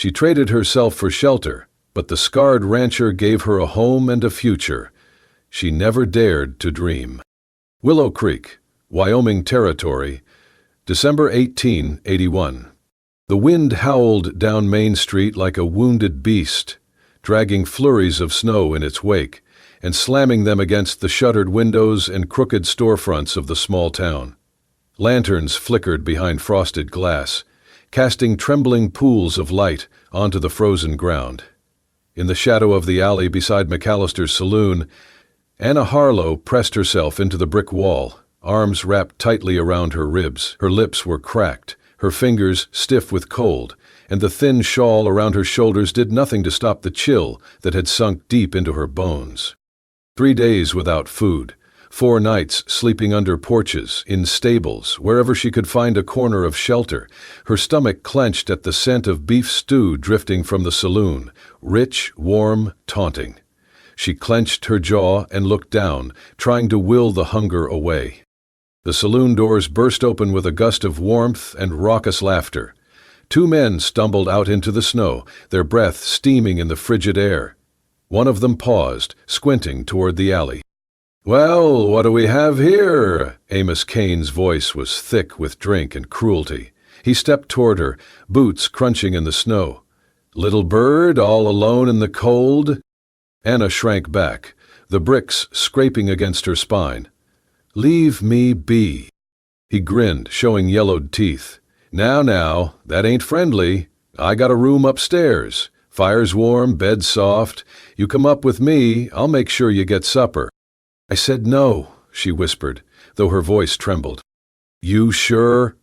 She traded herself for shelter, but the scarred rancher gave her a home and a future she never dared to dream. Willow Creek, Wyoming Territory, December 1881. The wind howled down Main Street like a wounded beast, dragging flurries of snow in its wake and slamming them against the shuttered windows and crooked storefronts of the small town. Lanterns flickered behind frosted glass, casting trembling pools of light onto the frozen ground. In the shadow of the alley beside McAllister's saloon, Anna Harlow pressed herself into the brick wall, arms wrapped tightly around her ribs. Her lips were cracked, her fingers stiff with cold, and the thin shawl around her shoulders did nothing to stop the chill that had sunk deep into her bones. 3 days without food, 4 nights sleeping under porches, in stables, wherever she could find a corner of shelter, her stomach clenched at the scent of beef stew drifting from the saloon, rich, warm, taunting. She clenched her jaw and looked down, trying to will the hunger away. The saloon doors burst open with a gust of warmth and raucous laughter. 2 men stumbled out into the snow, their breath steaming in the frigid air. One of them paused, squinting toward the alley. "Well, what do we have here?" Amos Kane's voice was thick with drink and cruelty. He stepped toward her, boots crunching in the snow. "Little bird, all alone in the cold?" Anna shrank back, the bricks scraping against her spine. "Leave me be." He grinned, showing yellowed teeth. Now, that ain't friendly. I got a room upstairs. Fire's warm, bed's soft. You come up with me, I'll make sure you get supper." "I said no," she whispered, though her voice trembled. "You sure?"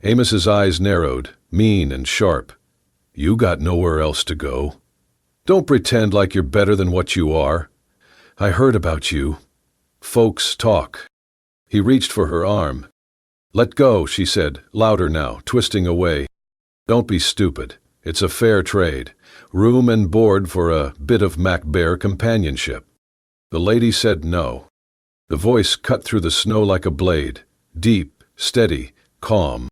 Amos's eyes narrowed, mean and sharp. "You got nowhere else to go. Don't pretend like you're better than what you are. I heard about you. Folks talk." He reached for her arm. "Let go," she said, louder now, twisting away. "Don't be stupid. It's a fair trade. Room and board for a bit of MacBear companionship." The lady said no. The voice cut through the snow like a blade, deep, steady, calm.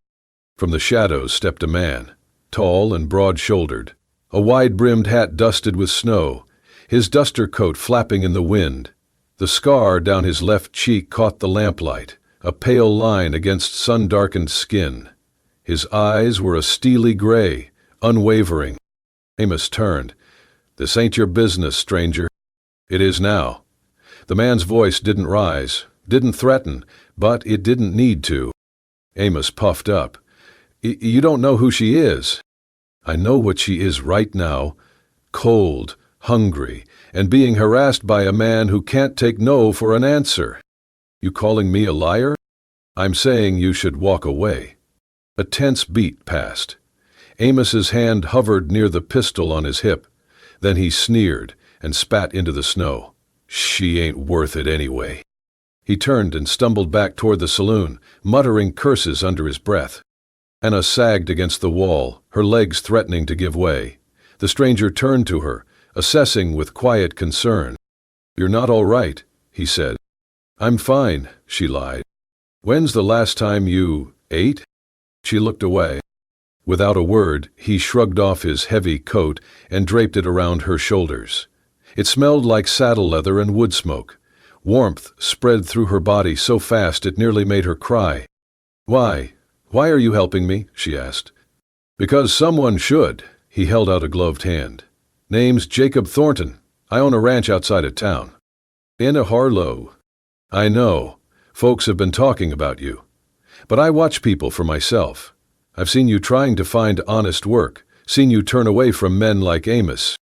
From the shadows stepped a man, tall and broad-shouldered, a wide-brimmed hat dusted with snow, his duster coat flapping in the wind. The scar down his left cheek caught the lamplight, a pale line against sun-darkened skin. His eyes were a steely gray, unwavering. Amos turned. "This ain't your business, stranger." "It is now." The man's voice didn't rise, didn't threaten, but it didn't need to. Amos puffed up. You don't know who she is." "I know what she is right now. Cold, hungry, and being harassed by a man who can't take no for an answer." "You calling me a liar?" "I'm saying you should walk away." A tense beat passed. Amos's hand hovered near the pistol on his hip. Then he sneered and spat into the snow. "She ain't worth it anyway." He turned and stumbled back toward the saloon, muttering curses under his breath. Anna sagged against the wall, her legs threatening to give way. The stranger turned to her, assessing with quiet concern. "You're not all right," he said. "I'm fine," she lied. "When's the last time you ate?" She looked away. Without a word, he shrugged off his heavy coat and draped it around her shoulders. It smelled like saddle leather and wood smoke. Warmth spread through her body so fast it nearly made her cry. Why are you helping me?" she asked. "Because someone should." He held out a gloved hand. "Name's Jacob Thornton. I own a ranch outside of town." "Anna Harlow." "I know. Folks have been talking about you. But I watch people for myself. I've seen you trying to find honest work, seen you turn away from men like Amos.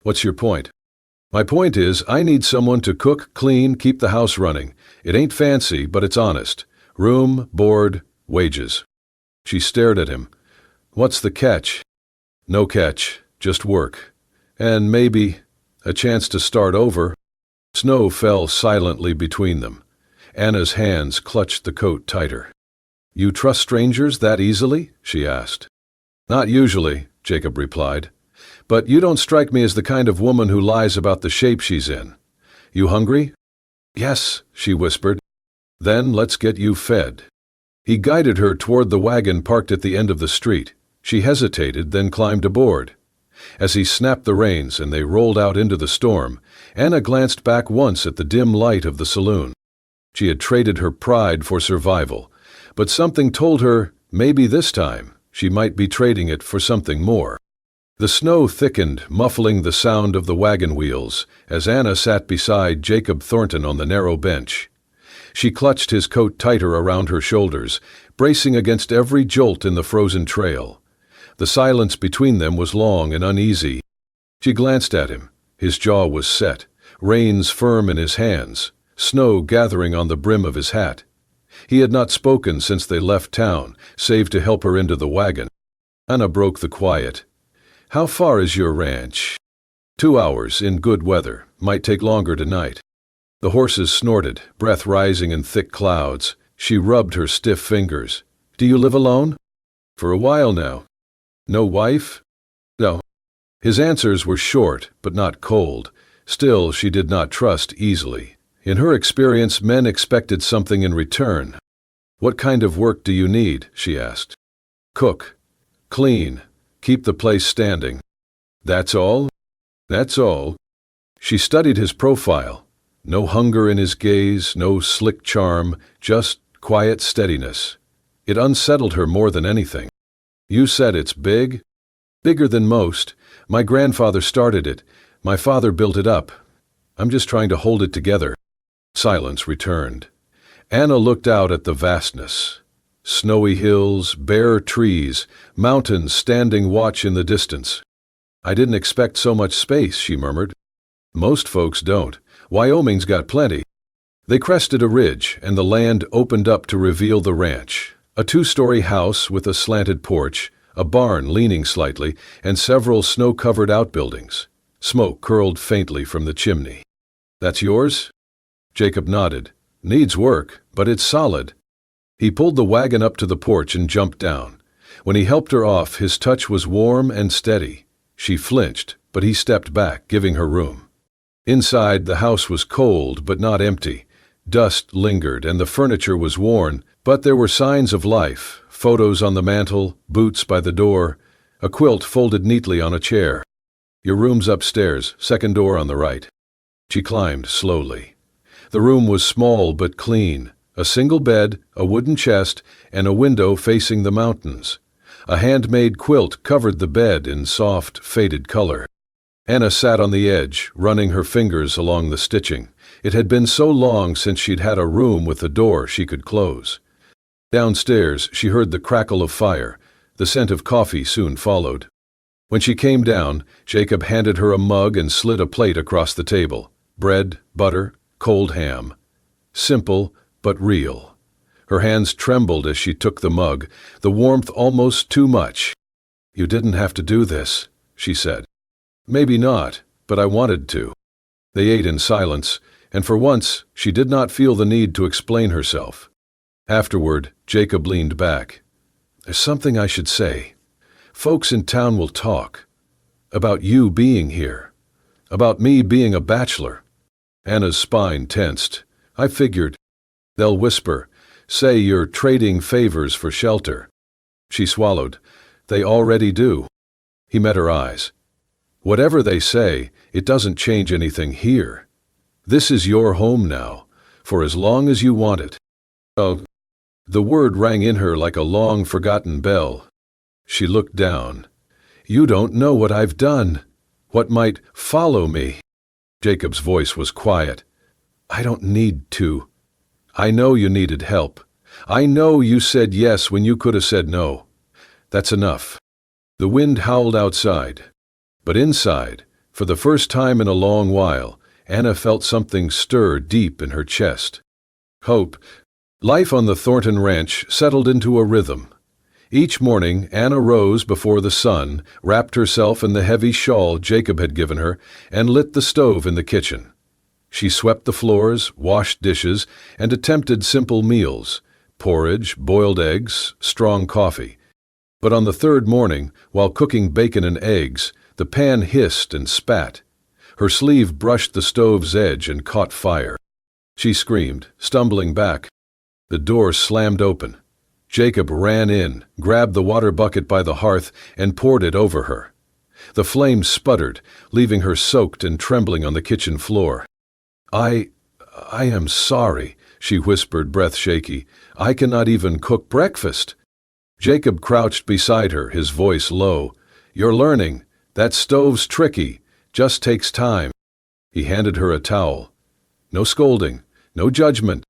What's your point?" "My point is, I need someone to cook, clean, keep the house running. It ain't fancy, but it's honest. Room, board, wages." She stared at him. "What's the catch?" "No catch, just work. And maybe a chance to start over." Snow fell silently between them. Anna's hands clutched the coat tighter. "You trust strangers that easily?" she asked. "Not usually," Jacob replied. "But you don't strike me as the kind of woman who lies about the shape she's in. You hungry?" "Yes," she whispered. "Then let's get you fed." He guided her toward the wagon parked at the end of the street. She hesitated, then climbed aboard. As he snapped the reins and they rolled out into the storm, Anna glanced back once at the dim light of the saloon. She had traded her pride for survival, but something told her maybe this time she might be trading it for something more. The snow thickened, muffling the sound of the wagon wheels as Anna sat beside Jacob Thornton on the narrow bench. She clutched his coat tighter around her shoulders, bracing against every jolt in the frozen trail. The silence between them was long and uneasy. She glanced at him. His jaw was set, reins firm in his hands, snow gathering on the brim of his hat. He had not spoken since they left town, save to help her into the wagon. Anna broke the quiet. "How far is your ranch?" 2 hours, in good weather. Might take longer tonight. The horses snorted, breath rising in thick clouds. She rubbed her stiff fingers. "Do you live alone?" "For a while now." "No wife?" "No." His answers were short, but not cold. Still, she did not trust easily. In her experience, men expected something in return. "What kind of work do you need?" she asked. "Cook. Clean. Keep the place standing." "That's all?" "That's all." She studied his profile. No hunger in his gaze, no slick charm, just quiet steadiness. It unsettled her more than anything. "You said it's big?" "Bigger than most. My grandfather started it. My father built it up. I'm just trying to hold it together." Silence returned. Anna looked out at the vastness. Snowy hills, bare trees, mountains standing watch in the distance. "I didn't expect so much space," she murmured. "Most folks don't. Wyoming's got plenty." They crested a ridge, and the land opened up to reveal the ranch. A 2-story house with a slanted porch, a barn leaning slightly, and several snow-covered outbuildings. Smoke curled faintly from the chimney. "That's yours?" Jacob nodded. "Needs work, but it's solid." He pulled the wagon up to the porch and jumped down. When he helped her off, his touch was warm and steady. She flinched, but he stepped back, giving her room. Inside, the house was cold but not empty. Dust lingered and the furniture was worn, but there were signs of life. Photos on the mantel, boots by the door, a quilt folded neatly on a chair. "Your room's upstairs, second door on the right." She climbed slowly. The room was small but clean. A single bed, a wooden chest, and a window facing the mountains. A handmade quilt covered the bed in soft, faded color. Anna sat on the edge, running her fingers along the stitching. It had been so long since she'd had a room with a door she could close. Downstairs, she heard the crackle of fire. The scent of coffee soon followed. When she came down, Jacob handed her a mug and slid a plate across the table. Bread, butter, cold ham. Simple, but real. Her hands trembled as she took the mug, the warmth almost too much. "You didn't have to do this," she said. "Maybe not, but I wanted to." They ate in silence, and for once she did not feel the need to explain herself. Afterward, Jacob leaned back. "There's something I should say. Folks in town will talk. About you being here. About me being a bachelor." Anna's spine tensed. "I figured. They'll whisper, say you're trading favors for shelter." She swallowed. "They already do." He met her eyes. "Whatever they say, it doesn't change anything here. This is your home now, for as long as you want it." "Oh." The word rang in her like a long-forgotten bell. She looked down. "You don't know what I've done. What might follow me." Jacob's voice was quiet. "I don't need to. I know you needed help. I know you said yes when you could have said no. That's enough." The wind howled outside. But inside, for the first time in a long while, Anna felt something stir deep in her chest. Hope. Life on the Thornton ranch settled into a rhythm. Each morning, Anna rose before the sun, wrapped herself in the heavy shawl Jacob had given her, and lit the stove in the kitchen. She swept the floors, washed dishes, and attempted simple meals: porridge, boiled eggs, strong coffee. But on the third morning, while cooking bacon and eggs, the pan hissed and spat. Her sleeve brushed the stove's edge and caught fire. She screamed, stumbling back. The door slammed open. Jacob ran in, grabbed the water bucket by the hearth, and poured it over her. The flames sputtered, leaving her soaked and trembling on the kitchen floor. I am sorry," she whispered, breath shaky. "I cannot even cook breakfast." Jacob crouched beside her, his voice low. "You're learning. That stove's tricky. Just takes time." He handed her a towel. No scolding, no judgment.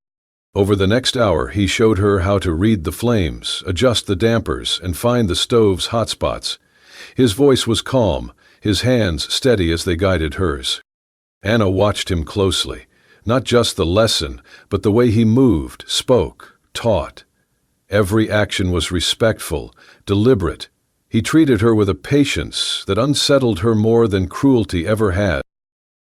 Over the next hour, he showed her how to read the flames, adjust the dampers, and find the stove's hot spots. His voice was calm, his hands steady as they guided hers. Anna watched him closely, not just the lesson, but the way he moved, spoke, taught. Every action was respectful, deliberate. He treated her with a patience that unsettled her more than cruelty ever had.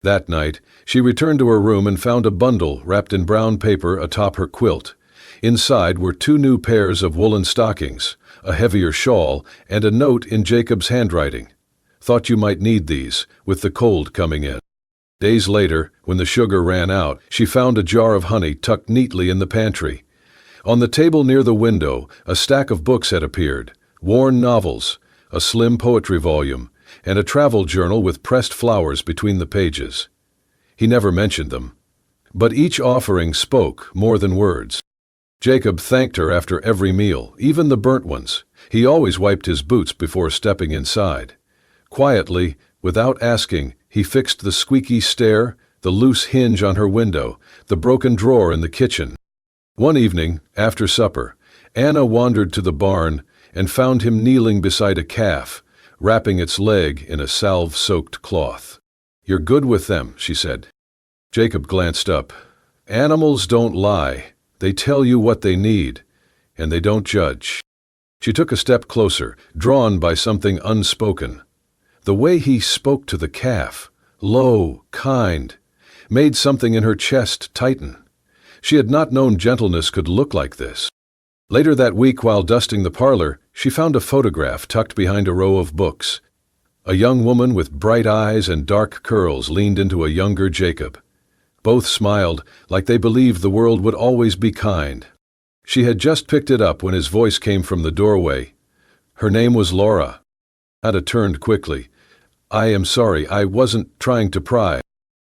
That night, she returned to her room and found a bundle wrapped in brown paper atop her quilt. Inside were 2 new pairs of woolen stockings, a heavier shawl, and a note in Jacob's handwriting. "Thought you might need these, with the cold coming in." Days later, when the sugar ran out, she found a jar of honey tucked neatly in the pantry. On the table near the window, a stack of books had appeared, worn novels, a slim poetry volume, and a travel journal with pressed flowers between the pages. He never mentioned them, but each offering spoke more than words. Jacob thanked her after every meal, even the burnt ones. He always wiped his boots before stepping inside. Quietly, without asking, he fixed the squeaky stair, the loose hinge on her window, the broken drawer in the kitchen. One evening, after supper, Anna wandered to the barn and found him kneeling beside a calf, wrapping its leg in a salve-soaked cloth. "You're good with them," she said. Jacob glanced up. "Animals don't lie. They tell you what they need, and they don't judge." She took a step closer, drawn by something unspoken. The way he spoke to the calf, low, kind, made something in her chest tighten. She had not known gentleness could look like this. Later that week, while dusting the parlor, she found a photograph tucked behind a row of books. A young woman with bright eyes and dark curls leaned into a younger Jacob. Both smiled, like they believed the world would always be kind. She had just picked it up when his voice came from the doorway. Her name was Laura. Ada turned quickly. "I am sorry, I wasn't trying to pry."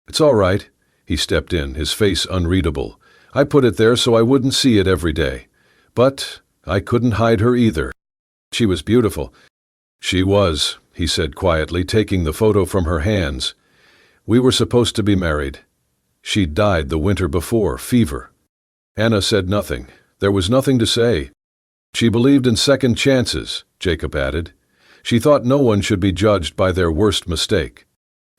"It's all right." He stepped in, his face unreadable. "I put it there so I wouldn't see it every day. But I couldn't hide her either. She was beautiful." "She was," he said quietly, taking the photo from her hands. "We were supposed to be married. She died the winter before, fever." Anna said nothing. There was nothing to say. She believed in second chances, Jacob added. She thought no one should be judged by their worst mistake.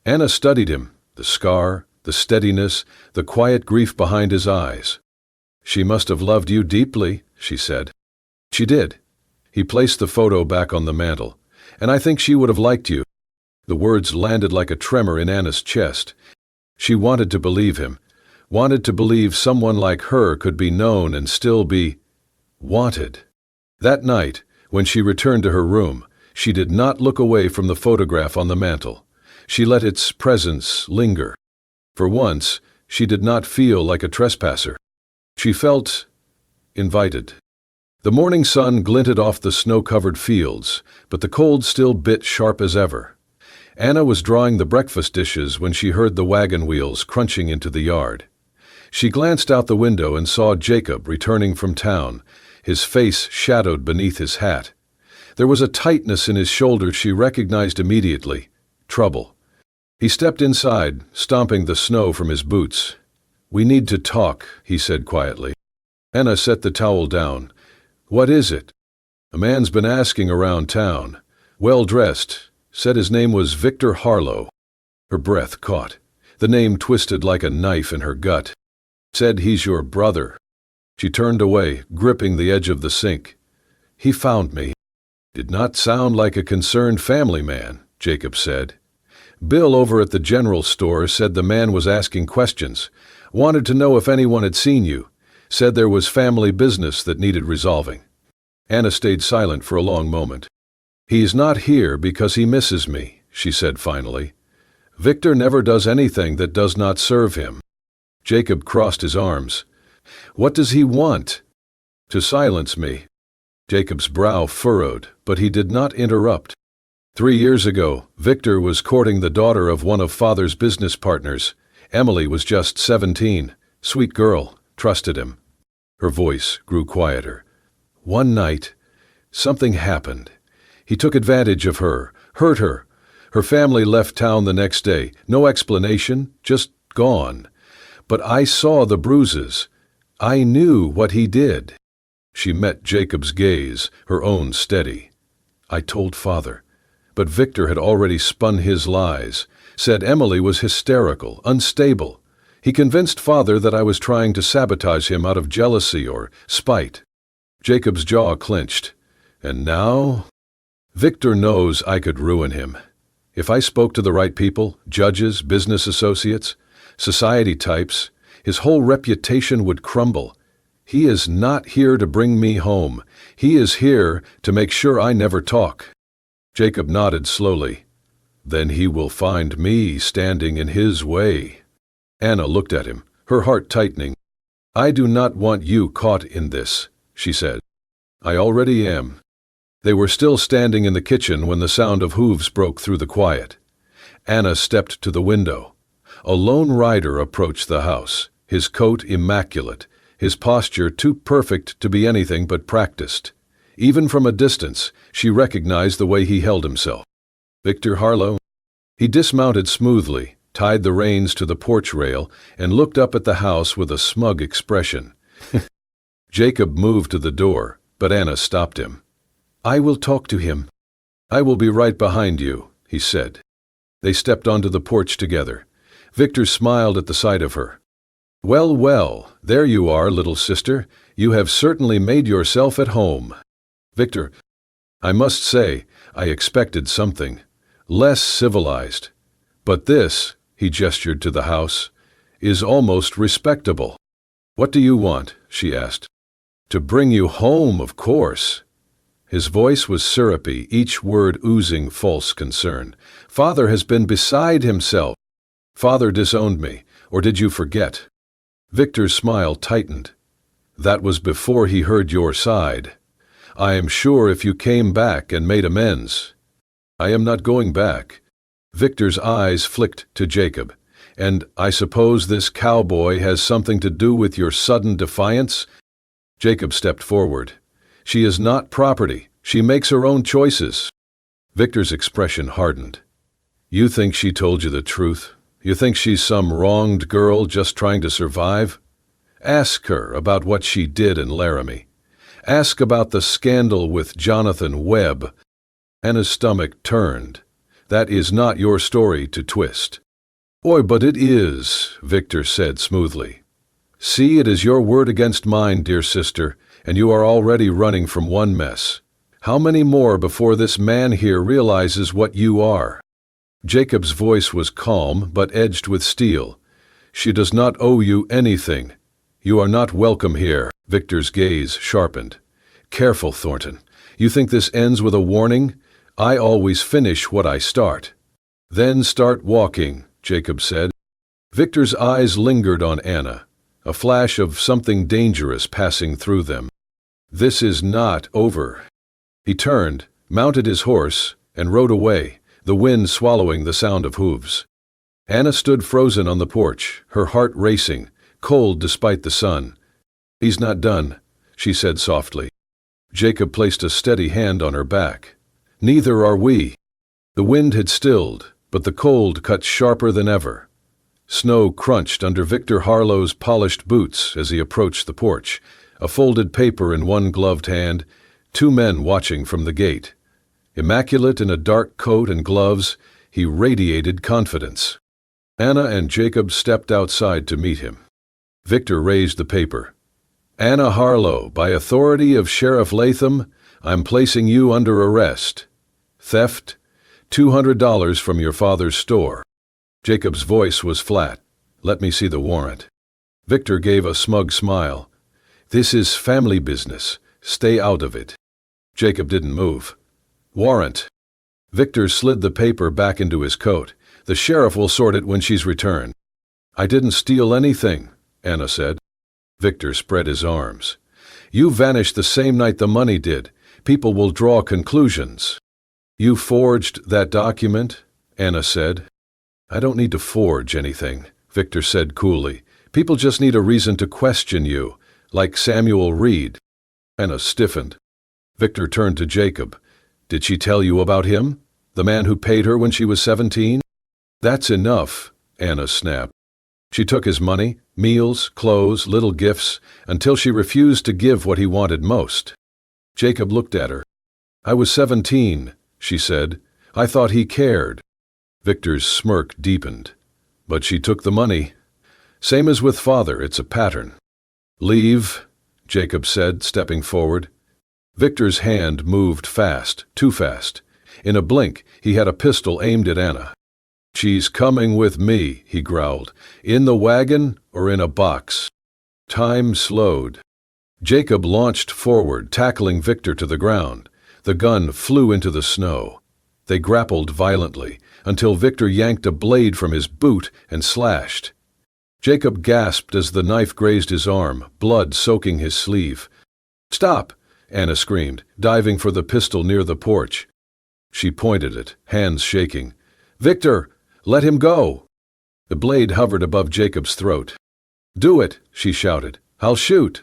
Anna studied him, the scar, the steadiness, the quiet grief behind his eyes. "She must have loved you deeply," she said. "She did." He placed the photo back on the mantel. "And I think she would have liked you." The words landed like a tremor in Anna's chest. She wanted to believe him, wanted to believe someone like her could be known and still be wanted. That night, when she returned to her room, she did not look away from the photograph on the mantel. She let its presence linger. For once, she did not feel like a trespasser. She felt invited. The morning sun glinted off the snow-covered fields, but the cold still bit sharp as ever. Anna was drawing the breakfast dishes when she heard the wagon wheels crunching into the yard. She glanced out the window and saw Jacob returning from town, his face shadowed beneath his hat. There was a tightness in his shoulders she recognized immediately. Trouble. He stepped inside, stomping the snow from his boots. "We need to talk," he said quietly. Anna set the towel down. "What is it?" "A man's been asking around town. Well-dressed. Said his name was Victor Harlow." Her breath caught. The name twisted like a knife in her gut. "Said he's your brother." She turned away, gripping the edge of the sink. "He found me." "Did not sound like a concerned family man," Jacob said. "Bill over at the general store said the man was asking questions. Wanted to know if anyone had seen you. Said there was family business that needed resolving." Anna stayed silent for a long moment. "He's not here because he misses me," she said finally. "Victor never does anything that does not serve him." Jacob crossed his arms. "What does he want?" "To silence me." Jacob's brow furrowed, but he did not interrupt. 3 years ago, Victor was courting the daughter of one of Father's business partners. Emily was just 17. Sweet girl, trusted him. Her voice grew quieter. One night, something happened. He took advantage of her, hurt her. Her family left town the next day. No explanation, just gone. But I saw the bruises. I knew what he did. She met Jacob's gaze, her own steady. I told Father. But Victor had already spun his lies, said Emily was hysterical, unstable. He convinced Father that I was trying to sabotage him out of jealousy or spite. Jacob's jaw clenched. And now? Victor knows I could ruin him. If I spoke to the right people, judges, business associates, society types, his whole reputation would crumble. He is not here to bring me home. He is here to make sure I never talk. Jacob nodded slowly. Then he will find me standing in his way. Anna looked at him, her heart tightening. I do not want you caught in this, she said. I already am. They were still standing in the kitchen when the sound of hooves broke through the quiet. Anna stepped to the window. A lone rider approached the house, his coat immaculate, his posture too perfect to be anything but practiced. Even from a distance, she recognized the way he held himself. Victor Harlow? He dismounted smoothly, tied the reins to the porch rail, and looked up at the house with a smug expression. Jacob moved to the door, but Anna stopped him. I will talk to him. I will be right behind you, he said. They stepped onto the porch together. Victor smiled at the sight of her. Well, well, there you are, little sister. You have certainly made yourself at home. Victor, I must say, I expected something. Less civilized. But this, he gestured to the house, is almost respectable. What do you want? She asked. To bring you home, of course. His voice was syrupy, each word oozing false concern. Father has been beside himself. Father disowned me, or did you forget? Victor's smile tightened. That was before he heard your side. I am sure if you came back and made amends. I am not going back. Victor's eyes flicked to Jacob. And I suppose this cowboy has something to do with your sudden defiance? Jacob stepped forward. She is not property. She makes her own choices. Victor's expression hardened. You think she told you the truth? You think she's some wronged girl just trying to survive? Ask her about what she did in Laramie. Ask about the scandal with Jonathan Webb. Anna's stomach turned. That is not your story to twist. Oi, but it is, Victor said smoothly. See, it is your word against mine, dear sister, and you are already running from one mess. How many more before this man here realizes what you are? Jacob's voice was calm but edged with steel. She does not owe you anything. You are not welcome here. Victor's gaze sharpened. Careful, Thornton. You think this ends with a warning? I always finish what I start. Then start walking, Jacob said. Victor's eyes lingered on Anna, a flash of something dangerous passing through them. This is not over. He turned, mounted his horse, and rode away, the wind swallowing the sound of hooves. Anna stood frozen on the porch, her heart racing, cold despite the sun. He's not done, she said softly. Jacob placed a steady hand on her back. Neither are we. The wind had stilled, but the cold cut sharper than ever. Snow crunched under Victor Harlow's polished boots as he approached the porch, a folded paper in one gloved hand, 2 men watching from the gate. Immaculate in a dark coat and gloves, he radiated confidence. Anna and Jacob stepped outside to meet him. Victor raised the paper. Anna Harlow, by authority of Sheriff Latham, I'm placing you under arrest. Theft, $200 from your father's store. Jacob's voice was flat. Let me see the warrant. Victor gave a smug smile. This is family business. Stay out of it. Jacob didn't move. Warrant. Victor slid the paper back into his coat. The sheriff will sort it when she's returned. I didn't steal anything, Anna said. Victor spread his arms. You vanished the same night the money did. People will draw conclusions. You forged that document? Anna said. I don't need to forge anything, Victor said coolly. People just need a reason to question you, like Samuel Reed. Anna stiffened. Victor turned to Jacob. Did she tell you about him? The man who paid her when she was 17? That's enough, Anna snapped. She took his money, meals, clothes, little gifts, until she refused to give what he wanted most. Jacob looked at her. I was 17, she said. I thought he cared. Victor's smirk deepened. But she took the money. Same as with father, it's a pattern. Leave, Jacob said, stepping forward. Victor's hand moved fast, too fast. In a blink, he had a pistol aimed at Anna. She's coming with me, he growled. In the wagon or in a box? Time slowed. Jacob launched forward, tackling Victor to the ground. The gun flew into the snow. They grappled violently, until Victor yanked a blade from his boot and slashed. Jacob gasped as the knife grazed his arm, blood soaking his sleeve. Stop! Anna screamed, diving for the pistol near the porch. She pointed it, hands shaking. Victor! Let him go! The blade hovered above Jacob's throat. Do it, she shouted. I'll shoot.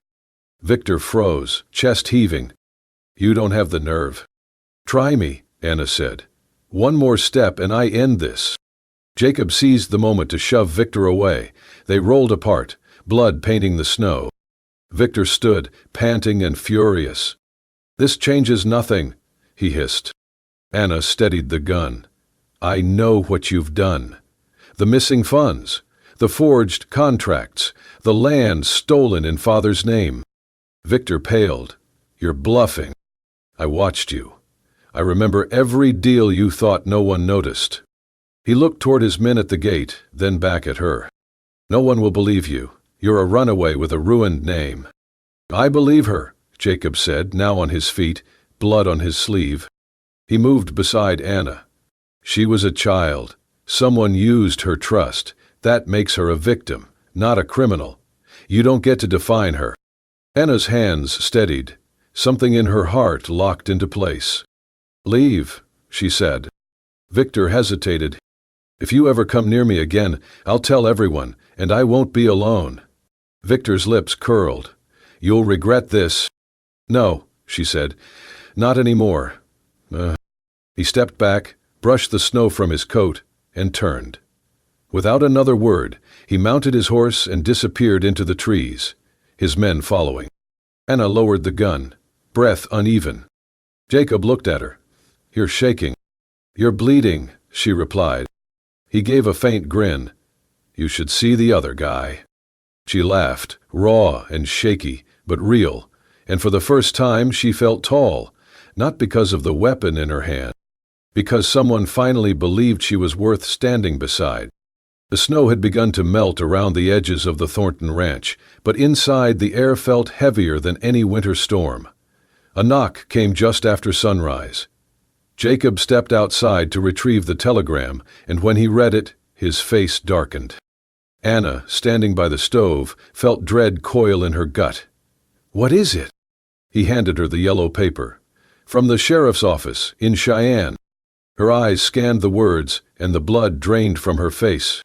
Victor froze, chest heaving. You don't have the nerve. Try me, Anna said. One more step and I end this. Jacob seized the moment to shove Victor away. They rolled apart, blood painting the snow. Victor stood, panting and furious. This changes nothing, he hissed. Anna steadied the gun. I know what you've done. The missing funds, the forged contracts, the land stolen in father's name. Victor paled. You're bluffing. I watched you. I remember every deal you thought no one noticed. He looked toward his men at the gate, then back at her. No one will believe you. You're a runaway with a ruined name. I believe her, Jacob said, now on his feet, blood on his sleeve. He moved beside Anna. She was a child. Someone used her trust. That makes her a victim, not a criminal. You don't get to define her. Anna's hands steadied. Something in her heart locked into place. Leave, she said. Victor hesitated. If you ever come near me again, I'll tell everyone, and I won't be alone. Victor's lips curled. You'll regret this. No, she said. Not anymore. He stepped back, brushed the snow from his coat, and turned. Without another word, he mounted his horse and disappeared into the trees, his men following. Anna lowered the gun, breath uneven. Jacob looked at her. You're shaking. You're bleeding, she replied. He gave a faint grin. You should see the other guy. She laughed, raw and shaky, but real, and for the first time she felt tall, not because of the weapon in her hand, because someone finally believed she was worth standing beside. The snow had begun to melt around the edges of the Thornton ranch, but inside the air felt heavier than any winter storm. A knock came just after sunrise. Jacob stepped outside to retrieve the telegram, and when he read it, his face darkened. Anna, standing by the stove, felt dread coil in her gut. What is it? He handed her the yellow paper. From the sheriff's office, in Cheyenne. Her eyes scanned the words, and the blood drained from her face.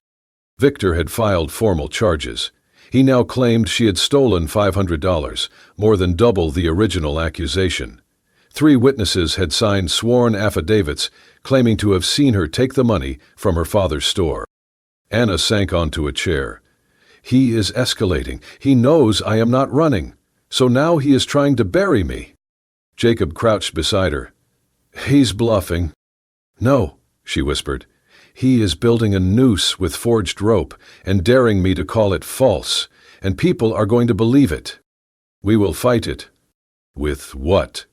Victor had filed formal charges. He now claimed she had stolen $500, more than double the original accusation. 3 witnesses had signed sworn affidavits claiming to have seen her take the money from her father's store. Anna sank onto a chair. He is escalating. He knows I am not running. So now he is trying to bury me. Jacob crouched beside her. He's bluffing. No, she whispered. He is building a noose with forged rope and daring me to call it false, and people are going to believe it. We will fight it. With what?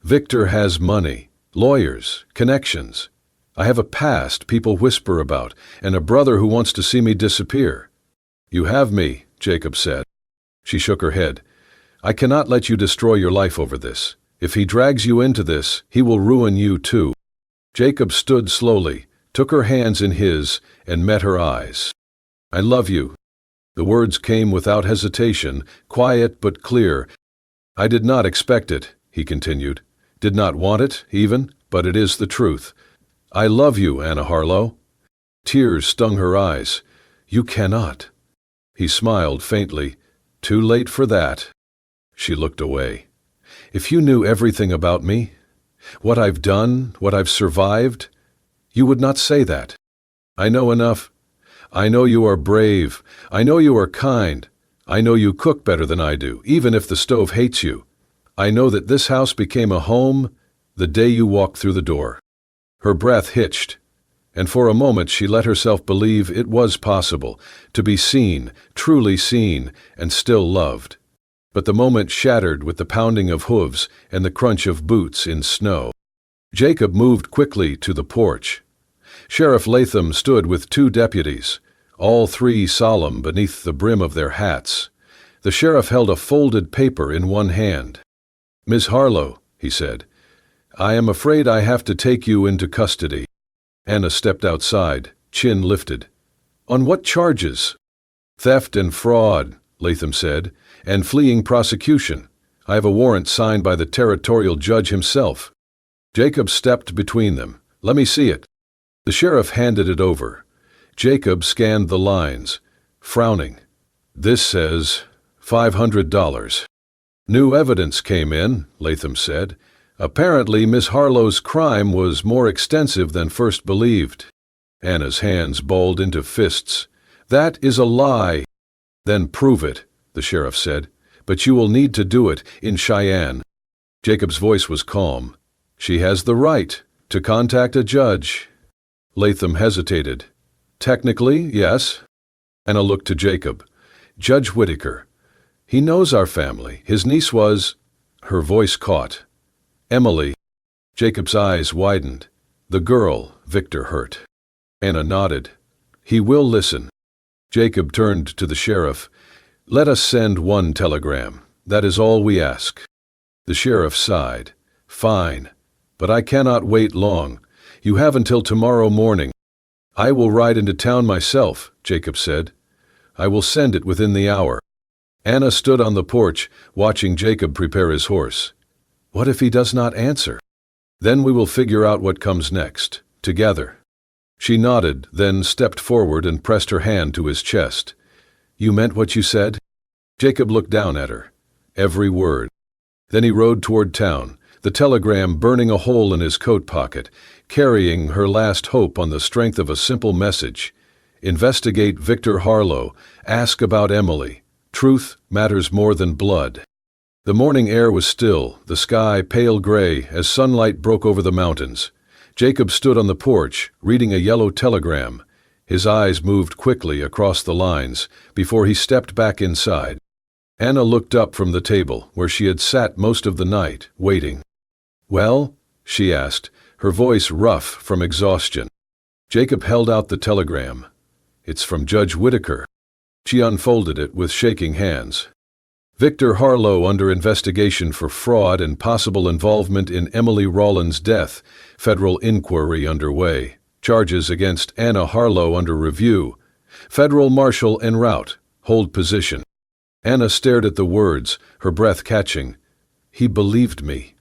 Victor has money, lawyers, connections. I have a past people whisper about, and a brother who wants to see me disappear. You have me, Jacob said. She shook her head. I cannot let you destroy your life over this. If he drags you into this, he will ruin you too. Jacob stood slowly, took her hands in his, and met her eyes. I love you. The words came without hesitation, quiet but clear. I did not expect it, he continued. Did not want it, even. but it is the truth. I love you, Anna Harlow." Tears stung her eyes. "You cannot." He smiled faintly. "Too late for that." She looked away. "If you knew everything about me, what I've done, what I've survived, you would not say that." "I know enough. I know you are brave. I know you are kind. I know you cook better than I do, even if the stove hates you. I know that this house became a home the day you walked through the door." Her breath hitched, and for a moment she let herself believe it was possible to be seen, truly seen, and still loved. But the moment shattered with the pounding of hooves and the crunch of boots in snow. Jacob moved quickly to the porch. Sheriff Latham stood with 2 deputies, all 3 solemn beneath the brim of their hats. The sheriff held a folded paper in one hand. "Miss Harlow," he said, "I am afraid I have to take you into custody." Anna stepped outside, chin lifted. "On what charges?" "Theft and fraud," Latham said, "and fleeing prosecution. I have a warrant signed by the territorial judge himself." Jacob stepped between them. "Let me see it." The sheriff handed it over. Jacob scanned the lines, frowning. "This says $500. "New evidence came in," Latham said. "Apparently Miss Harlow's crime was more extensive than first believed." Anna's hands balled into fists. "That is a lie." "Then prove it," the sheriff said. "But you will need to do it in Cheyenne." Jacob's voice was calm. "She has the right to contact a judge." Latham hesitated. "Technically, yes." Anna looked to Jacob. "Judge Whittaker. He knows our family. His niece was—" Her voice caught. "Emily." Jacob's eyes widened. "The girl Victor hurt." Anna nodded. "He will listen." Jacob turned to the sheriff. "Let us send 1 telegram. That is all we ask." The sheriff sighed. "Fine, but I cannot wait long. You have until tomorrow morning." "I will ride into town myself," Jacob said. "I will send it within the hour." Anna stood on the porch, watching Jacob prepare his horse. "What if he does not answer?" "Then we will figure out what comes next, together." She nodded, then stepped forward and pressed her hand to his chest. "You meant what you said?" Jacob looked down at her. Every word. Then he rode toward town, the telegram burning a hole in his coat pocket, carrying her last hope on the strength of a simple message. Investigate Victor Harlow. Ask about Emily. Truth matters more than blood. The morning air was still, the sky pale gray as sunlight broke over the mountains. Jacob stood on the porch, reading a yellow telegram. His eyes moved quickly across the lines before he stepped back inside. Anna looked up from the table where she had sat most of the night, waiting. "Well?" she asked, her voice rough from exhaustion. Jacob held out the telegram. "It's from Judge Whittaker." She unfolded it with shaking hands. "Victor Harlow under investigation for fraud and possible involvement in Emily Rawlins' death. Federal inquiry underway. Charges against Anna Harlow under review. Federal marshal en route. Hold position." Anna stared at the words, her breath catching. "He believed me."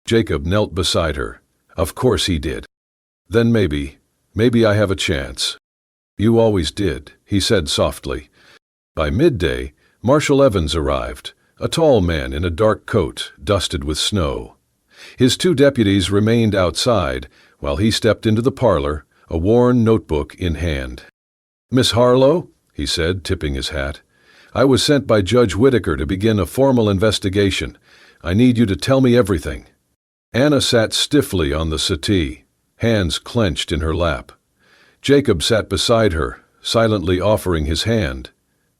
Jacob knelt beside her. "Of course he did." "Then maybe I have a chance." "You always did," he said softly. By midday, Marshal Evans arrived, a tall man in a dark coat, dusted with snow. His 2 deputies remained outside, while he stepped into the parlor, a worn notebook in hand. "Miss Harlow," he said, tipping his hat, "I was sent by Judge Whittaker to begin a formal investigation. I need you to tell me everything." Anna sat stiffly on the settee, hands clenched in her lap. Jacob sat beside her, silently offering his hand.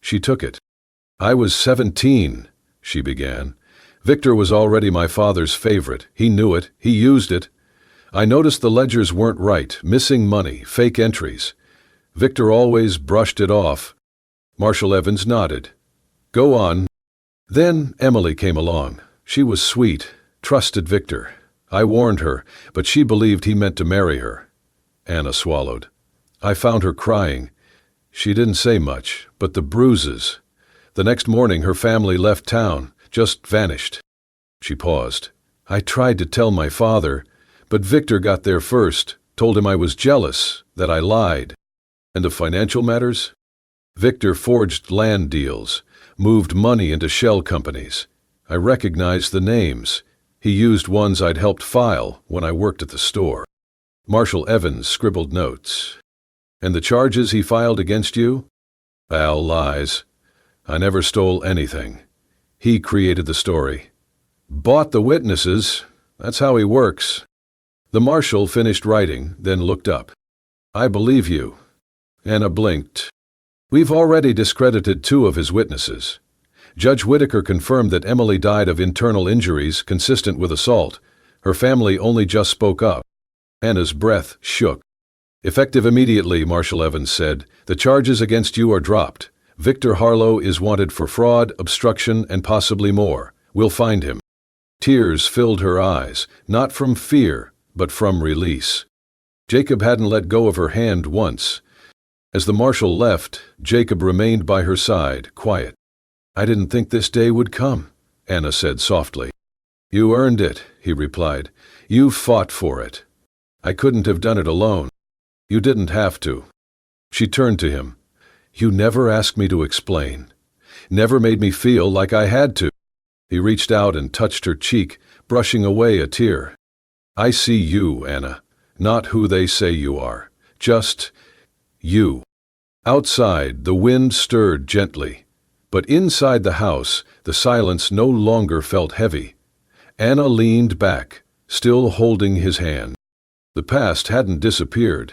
She took it. "I was 17, she began. "Victor was already my father's favorite. He knew it. He used it. I noticed the ledgers weren't right, missing money, fake entries. Victor always brushed it off." Marshal Evans nodded. "Go on." "Then Emily came along. She was sweet, trusted Victor. I warned her, but she believed he meant to marry her." Anna swallowed. "I found her crying. She didn't say much, but the bruises. The next morning her family left town, just vanished." She paused. "I tried to tell my father, But Victor got there first, told him I was jealous, that I lied. And the financial matters? Victor forged land deals, moved money into shell companies. I recognized the names. He used ones I'd helped file when I worked at the store. Marshall Evans scribbled notes. And the charges he filed against you? Al lies. I never stole anything. He created the story. Bought the witnesses. That's how he works. The marshal finished writing, then looked up. I believe you. Anna blinked. We've already discredited 2 of his witnesses. Judge Whitaker confirmed that Emily died of internal injuries consistent with assault. Her family only just spoke up. Anna's breath shook. Effective immediately, Marshall Evans said, the charges against you are dropped. Victor Harlow is wanted for fraud, obstruction, and possibly more. We'll find him. Tears filled her eyes, not from fear, but from release. Jacob hadn't let go of her hand once. As the marshal left, Jacob remained by her side, quiet. I didn't think this day would come, Anna said softly. You earned it, he replied. You fought for it. I couldn't have done it alone. You didn't have to. She turned to him. You never asked me to explain. Never made me feel like I had to. He reached out and touched her cheek, brushing away a tear. I see you, Anna, not who they say you are. Just you. Outside, the wind stirred gently. But inside the house, the silence no longer felt heavy. Anna leaned back, still holding his hand. The past hadn't disappeared.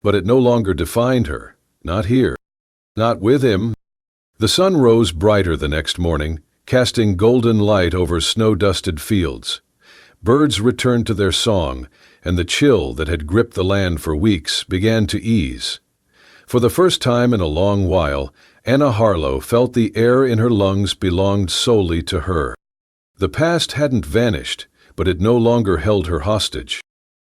But it no longer defined her. Not here. Not with him. The sun rose brighter the next morning, casting golden light over snow-dusted fields. Birds returned to their song, and the chill that had gripped the land for weeks began to ease. For the first time in a long while, Anna Harlow felt the air in her lungs belonged solely to her. The past hadn't vanished, but it no longer held her hostage.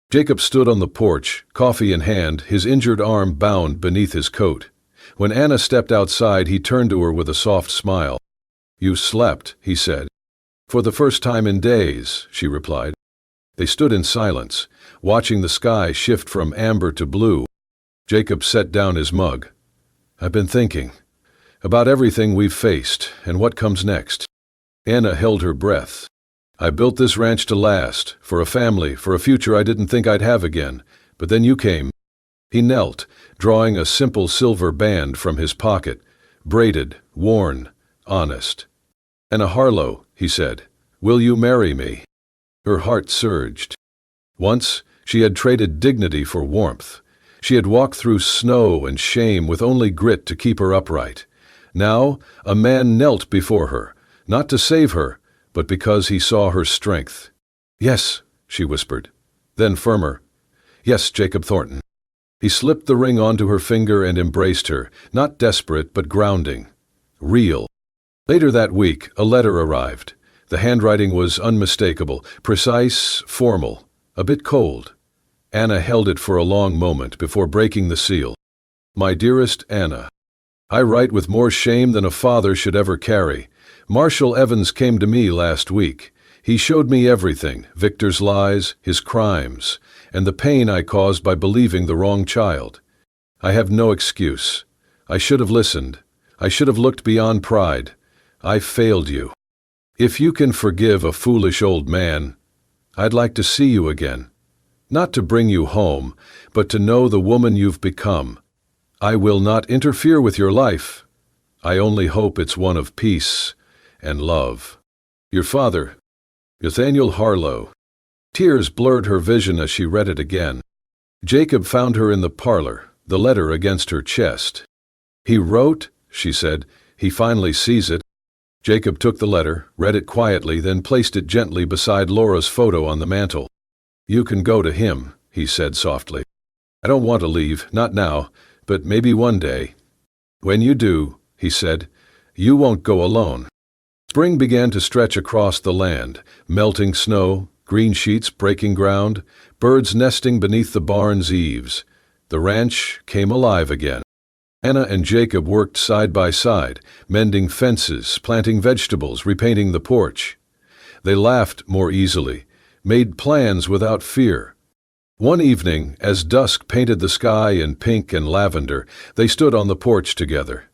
Jacob stood on the porch, coffee in hand, his injured arm bound beneath his coat. When Anna stepped outside, he turned to her with a soft smile. You slept, he said. For the first time in days, she replied. They stood in silence, watching the sky shift from amber to blue. Jacob set down his mug. I've been thinking about everything we've faced and what comes next. Anna held her breath. I built this ranch to last, for a family, for a future I didn't think I'd have again. But then you came. He knelt, drawing a simple silver band from his pocket, braided, worn, honest. Anna Harlow, he said, will you marry me? Her heart surged. Once, she had traded dignity for warmth. She had walked through snow and shame with only grit to keep her upright. Now, a man knelt before her, not to save her, but because he saw her strength. Yes, she whispered. Then firmer. Yes, Jacob Thornton. He slipped the ring onto her finger and embraced her, not desperate but grounding. Real. Later that week, a letter arrived. The handwriting was unmistakable, precise, formal, a bit cold. Anna held it for a long moment before breaking the seal. My dearest Anna, I write with more shame than a father should ever carry. Marshall Evans came to me last week. He showed me everything, Victor's lies, his crimes, and the pain I caused by believing the wrong child. I have no excuse. I should have listened. I should have looked beyond pride. I failed you. If you can forgive a foolish old man, I'd like to see you again. Not to bring you home, but to know the woman you've become. I will not interfere with your life. I only hope it's one of peace and love. Your father, Nathaniel Harlow. Tears blurred her vision as she read it again. Jacob found her in the parlor, the letter against her chest. He wrote, she said, he finally sees it. Jacob took the letter, read it quietly, then placed it gently beside Laura's photo on the mantel. You can go to him, he said softly. I don't want to leave, not now, but maybe one day. When you do, he said, you won't go alone. Spring began to stretch across the land, melting snow, green sheets breaking ground, birds nesting beneath the barn's eaves. The ranch came alive again. Anna and Jacob worked side by side, mending fences, planting vegetables, repainting the porch. They laughed more easily, made plans without fear, One evening, as dusk painted the sky in pink and lavender, they stood on the porch together.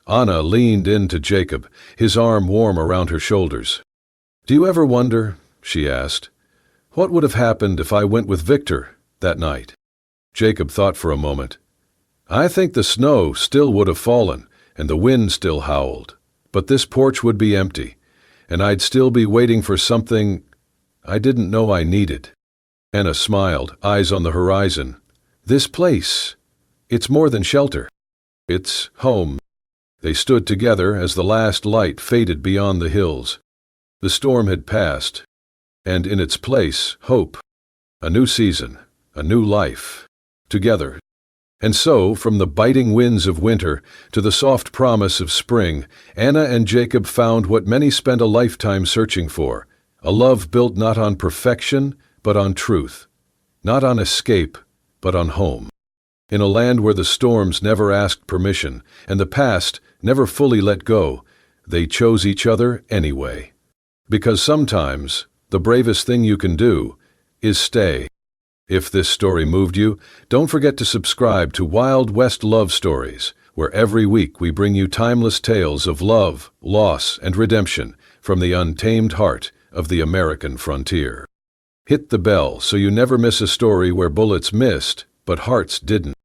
Anna leaned in to Jacob, his arm warm around her shoulders. "Do you ever wonder," she asked, "what would have happened if I went with Victor that night?" Jacob thought for a moment. "I think the snow still would have fallen, and the wind still howled, but this porch would be empty, and I'd still be waiting for something I didn't know I needed." Anna smiled, eyes on the horizon. "This place, it's more than shelter. It's home." They stood together as the last light faded beyond the hills. The storm had passed, and in its place, hope. A new season, a new life. Together. And so, from the biting winds of winter to the soft promise of spring, Anna and Jacob found what many spend a lifetime searching for, a love built not on perfection, but on truth. Not on escape, but on home. In a land where the storms never asked permission, and the past never fully let go, they chose each other anyway. Because sometimes, the bravest thing you can do is stay. If this story moved you, don't forget to subscribe to Wild West Love Stories, where every week we bring you timeless tales of love, loss, and redemption from the untamed heart of the American frontier. Hit the bell so you never miss a story where bullets missed, but hearts didn't.